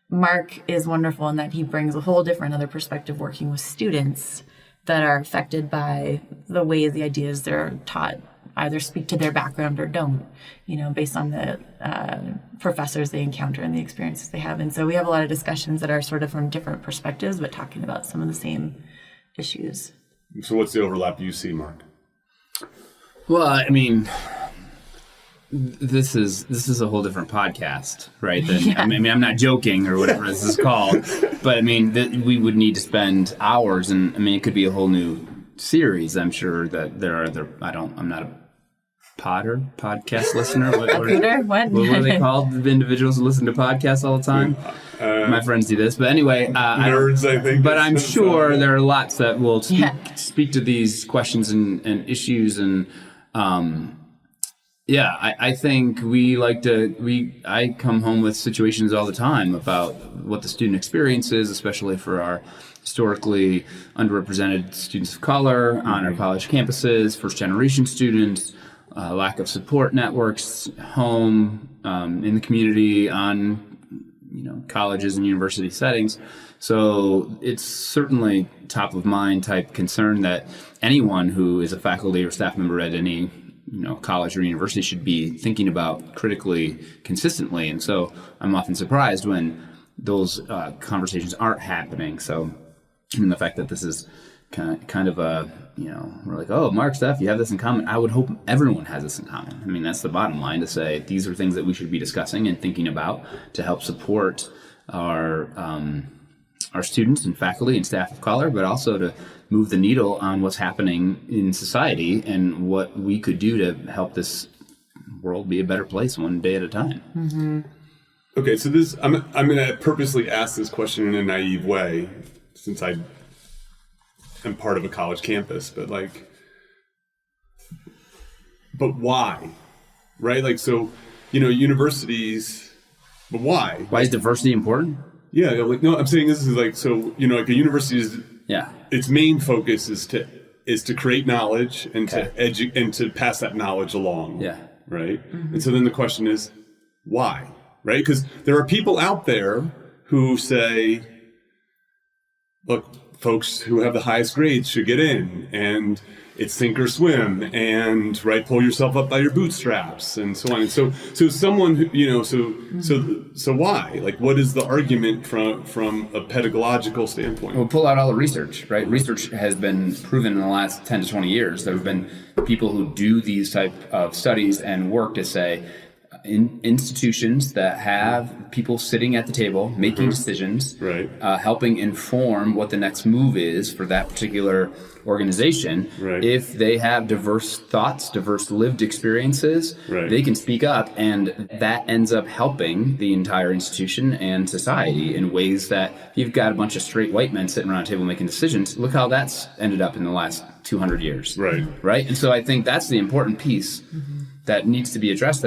Mark is wonderful in that he brings a whole different other perspective working with students that are affected by the way the ideas they're taught either speak to their background or don't, based on the professors they encounter and the experiences they have. And so we have a lot of discussions that are sort of from different perspectives, but talking about some of the same issues. So what's the overlap you see, Mark? Well, I mean, this is a whole different podcast, right? I mean, I'm not joking or whatever this is called, but I mean, we would need to spend hours, and I mean, it could be a whole new series. I'm sure that there are other. I'm not a podcast listener. What are they called? The individuals who listen to podcasts all the time. My friends do this, but anyway, nerds. I think. But I'm sure there are lots that will speak to these questions and issues and. I think I come home with situations all the time about what the student experience is, especially for our historically underrepresented students of color on our college campuses, first generation students, lack of support networks, home, in the community, on, colleges and university settings. So it's certainly top of mind type concern that anyone who is a faculty or staff member at any college or university should be thinking about critically, consistently. And so I'm often surprised when those conversations aren't happening. So the fact that this is kind of a, we're like, oh, Mark, Steph, you have this in common. I would hope everyone has this in common. I mean, that's the bottom line, to say these are things that we should be discussing and thinking about to help support our students and faculty and staff of color, but also to move the needle on what's happening in society and what we could do to help this world be a better place one day at a time. Mm-hmm. Okay, so I'm going to purposely ask this question in a naive way, since I am part of a college campus, but why? Right? So, universities, but why? Why is diversity important? Yeah, no, I'm saying this is a university is, its main focus is to create knowledge and to pass that knowledge along. Yeah. Right. Mm-hmm. And so then the question is, why? Right? Because there are people out there who say, look, folks who have the highest grades should get in, and it's sink or swim, and pull yourself up by your bootstraps, and so on. And so someone who, so why? What is the argument from a pedagogical standpoint? We'll pull out all the research, right? Research has been proven in the last 10 to 20 years. There have been people who do these type of studies and work to say, in institutions that have people sitting at the table making decisions, helping inform what the next move is for that particular organization. If they have diverse thoughts, diverse lived experiences, they can speak up, and that ends up helping the entire institution and society in ways that, if you've got a bunch of straight white men sitting around a table making decisions, look how that's ended up in the last 200 years. Right? And so I think that's the important piece that needs to be addressed.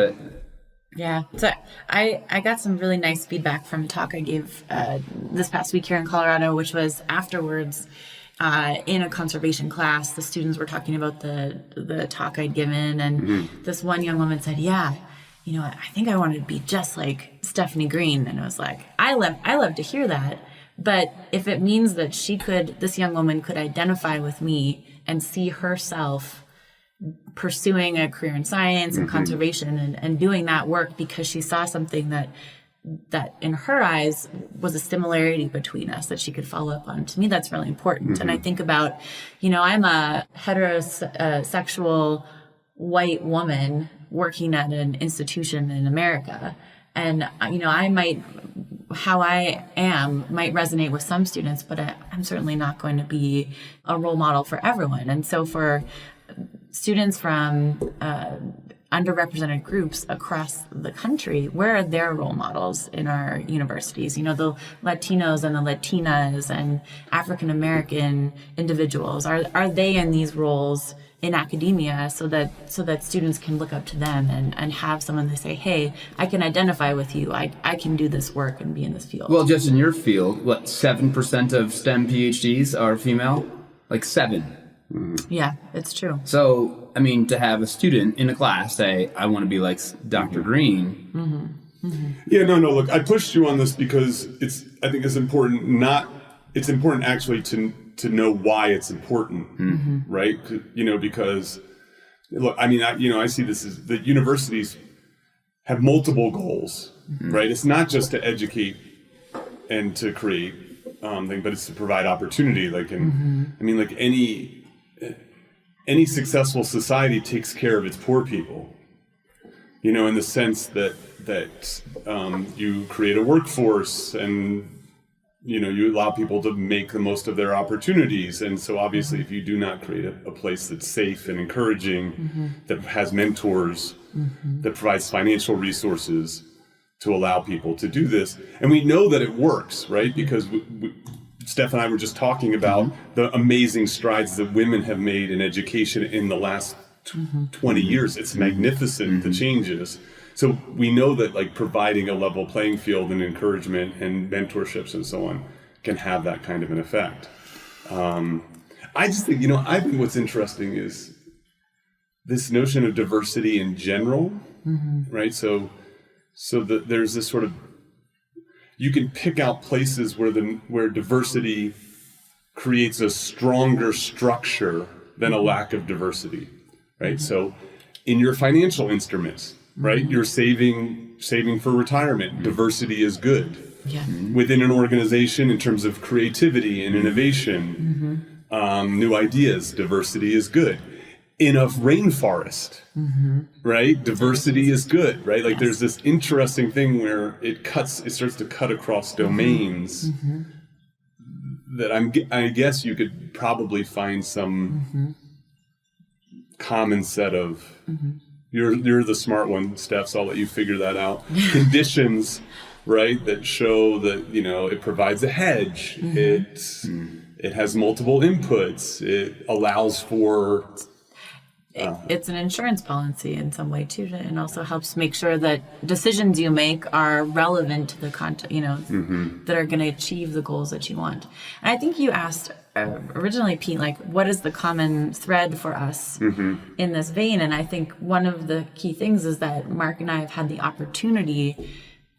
Yeah. So I got some really nice feedback from a talk I gave this past week here in Colorado, which was afterwards in a conservation class. The students were talking about the talk I'd given, and this one young woman said, I think I wanted to be just like Stephanie Green. And I was like, I love to hear that. But if it means that this young woman could identify with me and see herself pursuing a career in science and conservation and doing that work because she saw something that in her eyes was a similarity between us that she could follow up on. To me, that's really important. And I think about, I'm a heterosexual white woman working at an institution in America. And, how I am might resonate with some students, but I'm certainly not going to be a role model for everyone. And so for students from underrepresented groups across the country, where are their role models in our universities? The Latinos and the Latinas and African American individuals, are they in these roles in academia so that students can look up to them and have someone that say, hey, I can identify with you, I can do this work and be in this field. Well, just in your field, 7% of STEM PhDs are female? like 7. Yeah, it's true. So, I mean, to have a student in a class say, I want to be like Dr. Green. Yeah, no, look, I pushed you on this because I think it's important it's important actually to know why it's important, right? Because, look, I mean, I see this as the universities have multiple goals, right? It's not just to educate and to create but it's to provide opportunity. Like, I mean, like any successful society takes care of its poor people, in the sense that you create a workforce and, you allow people to make the most of their opportunities. And so obviously if you do not create a place that's safe and encouraging, that has mentors, that provides financial resources to allow people to do this. And we know that it works, right? Because Steph and I were just talking about the amazing strides that women have made in education in the last 20 years. It's magnificent, the changes. So we know that like providing a level playing field and encouragement and mentorships and so on can have that kind of an effect. I just think, I think what's interesting is this notion of diversity in general, right? So there's this sort of, you can pick out places where diversity creates a stronger structure than a lack of diversity, right? So in your financial instruments, right, you're saving for retirement. Diversity is good. Yeah. Within an organization, in terms of creativity and innovation, new ideas, diversity is good. In a rainforest, right? Diversity is good, right? Like there's this interesting thing where it starts to cut across domains that I guess you could probably find some common set of, you're the smart one, Steph, so I'll let you figure that out. Conditions, right? That show that, it provides a hedge. It has multiple inputs. It allows for... It's an insurance policy in some way too, and also helps make sure that decisions you make are relevant to the content, that are going to achieve the goals that you want. And I think you asked originally, Pete, like, what is the common thread for us in this vein? And I think one of the key things is that Mark and I have had the opportunity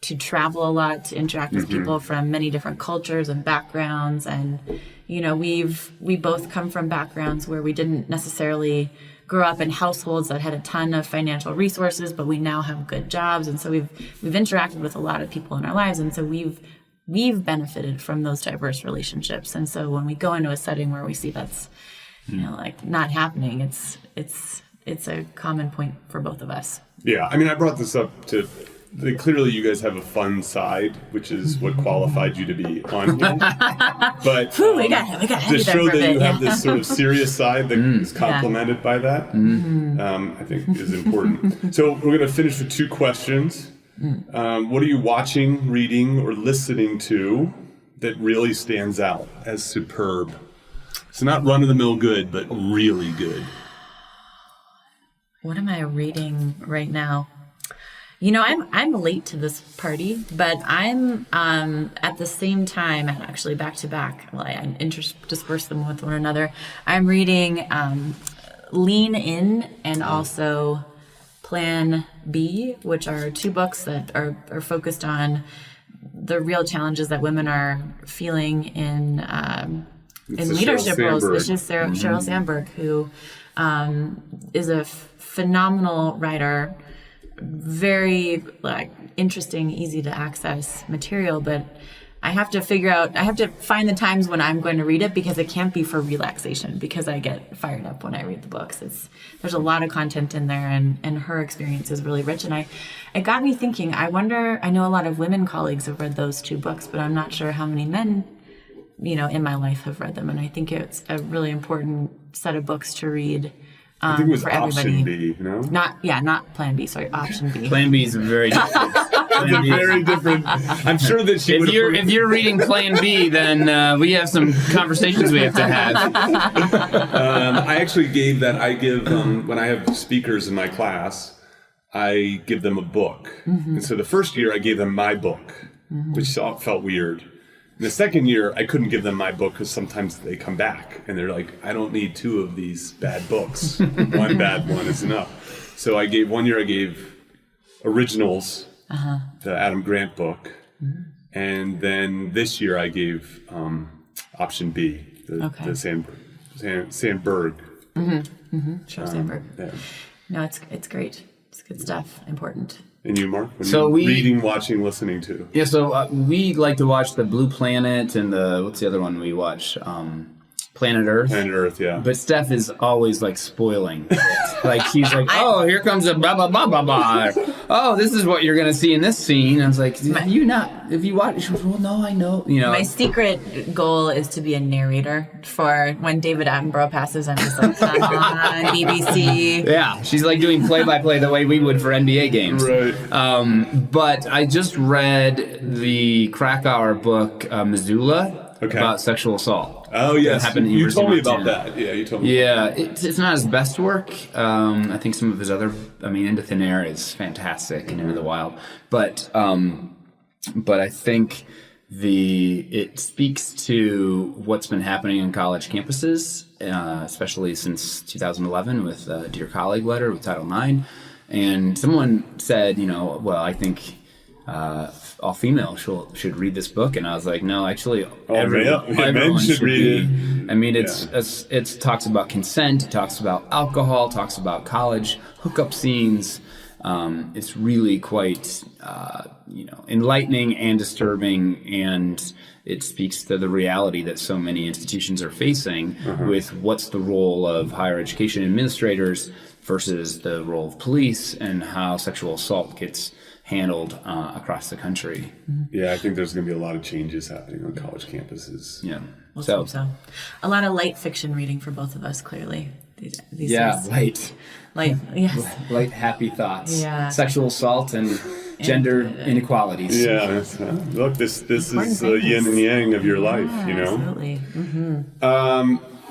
to travel a lot, to interact with people from many different cultures and backgrounds. And, we both come from backgrounds where we didn't necessarily grow up in households that had a ton of financial resources, but we now have good jobs. And so we've interacted with a lot of people in our lives. And so we've benefited from those diverse relationships. And so when we go into a setting where we see that's, like not happening, it's a common point for both of us. Yeah. I mean, I brought this up clearly you guys have a fun side, which is what qualified you to be on here. But we got to show that you have this sort of serious side that is complemented by that, I think is important. So we're going to finish with 2 questions. What are you watching, reading, or listening to that really stands out as superb? So not run-of-the-mill good, but really good. What am I reading right now? I'm late to this party, but I'm at the same time, and actually back to back, I intersperse them with one another. I'm reading Lean In and also Plan B, which are 2 books that are focused on the real challenges that women are feeling in leadership roles. It's just Sheryl Sandberg, who is a phenomenal writer. Very interesting, easy to access material, but I have to find the times when I'm going to read it, because it can't be for relaxation, because I get fired up when I read the books. There's a lot of content in there, and her experience is really rich. And it got me thinking, I know a lot of women colleagues have read those 2 books, but I'm not sure how many men, in my life have read them. And I think it's a really important set of books to read. I think it was for option everybody. B, no? Not Plan B, sorry, option B. Plan B is very different. Very different. I'm sure that she would. If you're reading Plan B, then we have some conversations we have to have. I actually gave that. I give when I have speakers in my class, I give them a book. And so the first year I gave them my book, which felt weird. The second year, I couldn't give them my book because sometimes they come back and they're like, I don't need 2 of these bad books. One bad one is enough. So I gave Originals, the Adam Grant book. And then this year I gave option B, the Sandberg. Sandberg. Yeah. No, it's great. It's good stuff. Important. And you, Mark? Reading, watching, listening to? Yeah, so we like to watch the Blue Planet and what's the other one we watch? Planet Earth. Planet Earth, yeah. But Steph is always like spoiling it. Like she's like, oh, here comes a blah, blah, blah, blah, blah. Oh, this is what you're going to see in this scene. I was like, if you watch, she goes, well, no, I know. My secret goal is to be a narrator for when David Attenborough passes. I'm just like, come on, BBC. Yeah, she's like doing play-by-play the way we would for NBA games. Right. But I just read the Krakauer book, Missoula, about sexual assault. Oh, yes. You told me about Montana. that. Yeah, you told me. Yeah, it's not his best work. I think some of his other, Into Thin Air is fantastic and Into the Wild. But I think it speaks to what's been happening in college campuses, especially since 2011 with Dear Colleague letter with Title IX. And someone said, I think all female should read this book, and I was like, no, actually, everyone should read it. It talks about consent, it talks about alcohol, talks about college hookup scenes. It's really quite enlightening and disturbing, and it speaks to the reality that so many institutions are facing with what's the role of higher education administrators versus the role of police, and how sexual assault gets handled across the country. Yeah, I think there's going to be a lot of changes happening on college campuses. Yeah. Let's hope so. A lot of light fiction reading for both of us, clearly. These days. Light, yes. Light, happy thoughts. Yeah. Sexual assault and gender inequalities. Yeah. Look, this is the yin and yang of your life, Absolutely.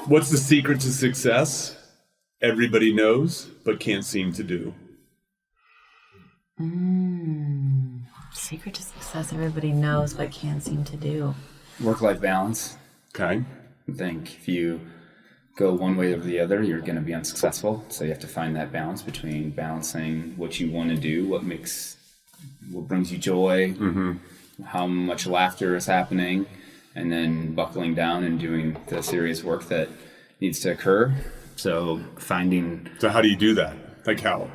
What's the secret to success? Everybody knows, but can't seem to do. Secret to success everybody knows but can't seem to do. Work-life balance. Okay. I think if you go one way or the other, you're going to be unsuccessful. So you have to find that balance between balancing what you want to do, what brings you joy, how much laughter is happening, and then buckling down and doing the serious work that needs to occur. So how do you do that? Like how?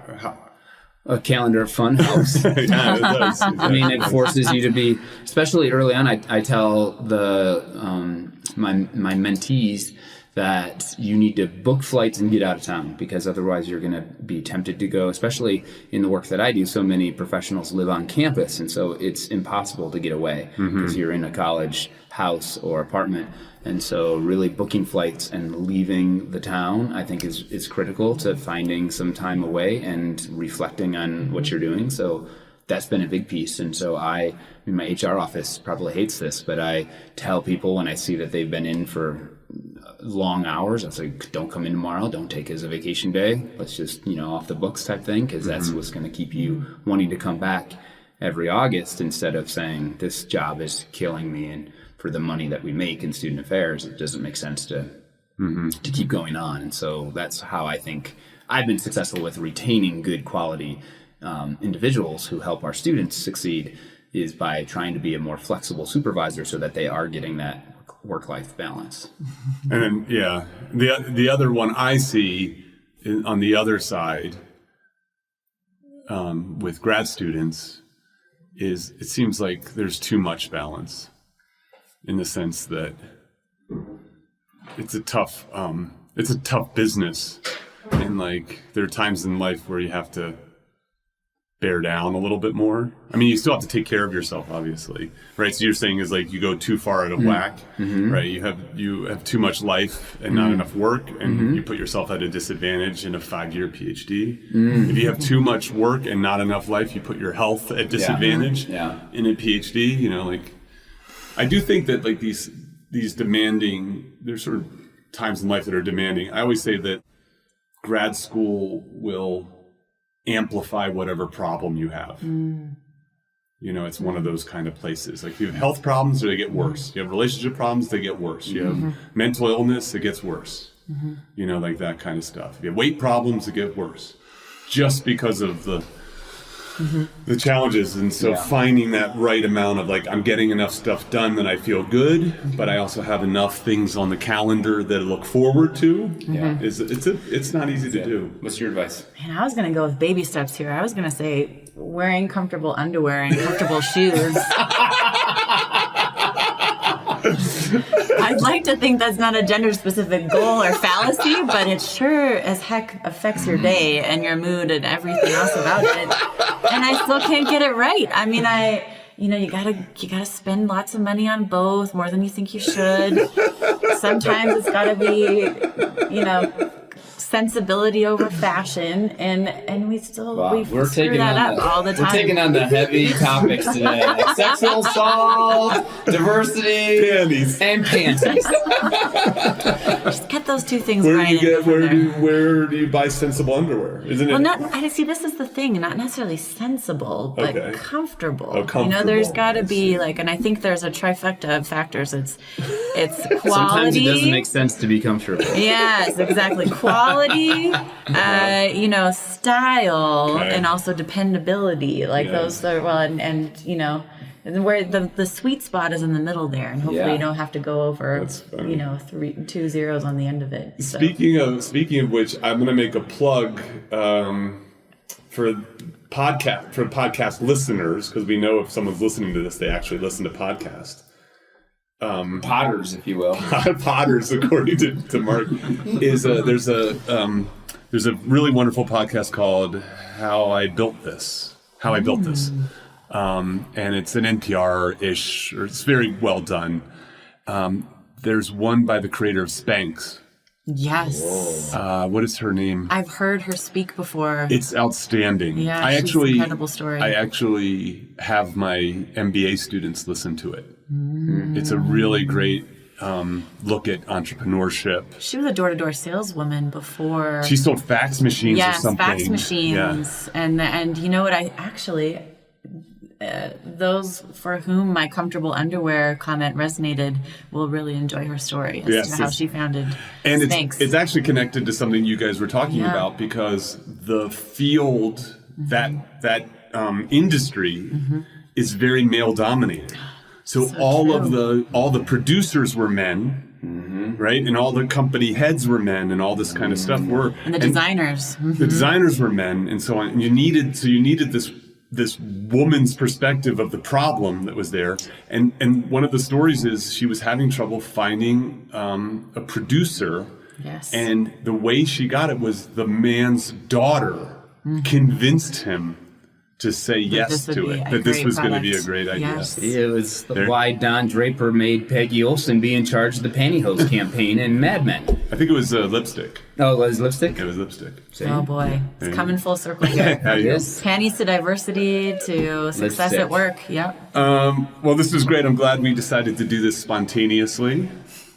A calendar of fun helps. Yeah, it does. Exactly. It forces you to be, especially early on. I tell my mentees that you need to book flights and get out of town, because otherwise you're going to be tempted to go, especially in the work that I do. So many professionals live on campus, and so it's impossible to get away because you're in a college house or apartment. And so really booking flights and leaving the town, I think is critical to finding some time away and reflecting on what you're doing. So that's been a big piece. And so my HR office probably hates this, but I tell people when I see that they've been in for long hours, I was like, don't come in tomorrow, don't take it as a vacation day. Let's just, off the books type thing, because that's what's going to keep you wanting to come back every August, instead of saying this job is killing me, and for the money that we make in student affairs, it doesn't make sense to keep going on. And so that's how I think I've been successful with retaining good quality individuals who help our students succeed, is by trying to be a more flexible supervisor so that they are getting that work-life balance. And then, the other one I see on the other side with grad students is it seems like there's too much balance, in the sense that it's a tough business, and there are times in life where you have to bear down a little bit more. You still have to take care of yourself, obviously, right? So you're saying is you go too far out of whack, right? You have too much life and not enough work, and you put yourself at a disadvantage in a 5-year PhD. If you have too much work and not enough life, you put your health at disadvantage in a PhD. I do think that these demanding, there's sort of times in life that are demanding. I always say that grad school will amplify whatever problem you have. You know, it's one of those kind of places. Like, you have health problems, they get worse. You have relationship problems, they get worse. You have mental illness, it gets worse. You know, like that kind of stuff. If you have weight problems, it get worse. Just because of the challenges. And so finding that right amount of, like, I'm getting enough stuff done that I feel good, but I also have enough things on the calendar that I look forward to. It's not easy to do. What's your advice? Man, I was going to go with baby steps here. I was going to say wearing comfortable underwear and comfortable shoes. I'd like to think that's not a gender-specific goal or fallacy, but it sure as heck affects your day and your mood and everything else about it. And I still can't get it right. I mean, you gotta spend lots of money on both, more than you think you should. Sometimes it's gotta be, sensibility over fashion, and we still we screw that up all the time. We're taking on the heavy topics today, like sexual assault, diversity, and panties. Just get those two things Where right. Where do you buy sensible underwear? Isn't it? Well, I see. This is the thing. Not necessarily sensible, but comfortable. Oh, comfortable. You know, there's got to be and I think there's a trifecta of factors. It's quality. Sometimes it doesn't make sense to be comfortable. Yes, exactly. Quality, style, and also dependability. Those are and where the sweet spot is in the middle there, and hopefully you don't have to go over 2 zeros on the end of it. So. Speaking of which, I'm going to make a plug for podcast listeners, because we know if someone's listening to this, they actually listen to podcasts. Potters, if you will. Potters, according to Mark, is there's a really wonderful podcast called How I Built This. And it's an NPR-ish, or it's very well done. There's one by the creator of Spanx. Yes. What is her name? I've heard her speak before. It's outstanding. Yeah, she's an incredible story. I actually have my MBA students listen to it. It's a really great look at entrepreneurship. She was a door-to-door saleswoman before. She sold fax machines or something. Yes, fax machines. Yeah. And you know what? I actually... those for whom my comfortable underwear comment resonated will really enjoy her story as to how she founded Spanx. It's actually connected to something you guys were talking about, because the field, that industry is very male dominated. So all the producers were men, right? And all the company heads were men, and all this kind of stuff were. And the designers. The designers were men, and so on. And you needed this woman's perspective of the problem that was there. And one of the stories is she was having trouble finding a producer. Yes. And the way she got it was the man's daughter convinced him to say yes to it, that this was going to be a great idea. Yes. It was why Don Draper made Peggy Olson be in charge of the pantyhose campaign in Mad Men. I think it was lipstick. Oh, it was lipstick? It was lipstick. Oh boy, it's coming full circle here. Yes. Panties to diversity to success at work. Yep. Well, this was great. I'm glad we decided to do this spontaneously.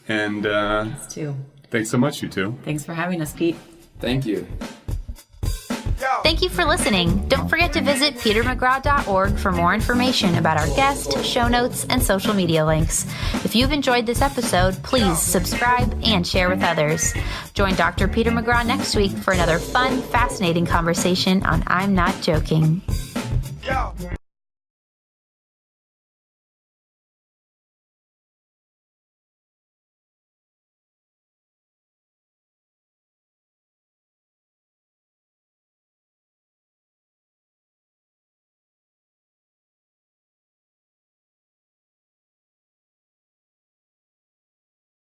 And Us too. Thanks so much, you two. Thanks for having us, Pete. Thank you. Thank you for listening. Don't forget to visit petermcgraw.org for more information about our guest, show notes, and social media links. If you've enjoyed this episode, please subscribe and share with others. Join Dr. Peter McGraw next week for another fun, fascinating conversation on I'm Not Joking.